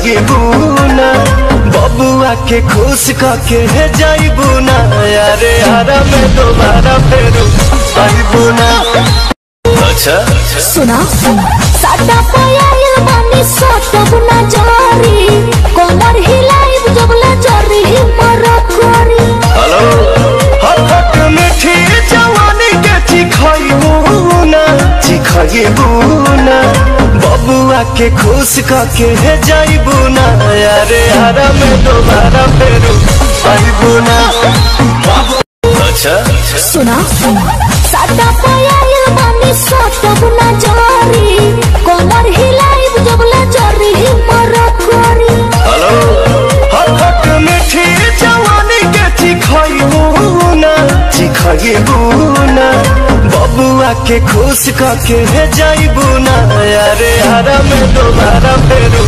चिखाइबू ना बबुआ के खुश करके जाइबू ना यारे यारा में दोबारा फेरू आइबू ना। अच्छा सुना साटा पायल बानी सोटब ना जारी कमर हिलाइब जबला जरी मरा करी। हेलो हट मीठी जवानी के चिखाइबू ना बबुआ के खुश करके जाइबू ना यारे यारा में दोबारा फेरू आइबू ना। अच्छा सुना साटा पायल बानी सोटब ना जारी कमर हिलाइब जबला जरी मरा करी। हेलो हट मीठी जवानी के चिखाइबू ना बबुआ के खुश करके जाइबू ना यारे यारा में दोबारा फेरू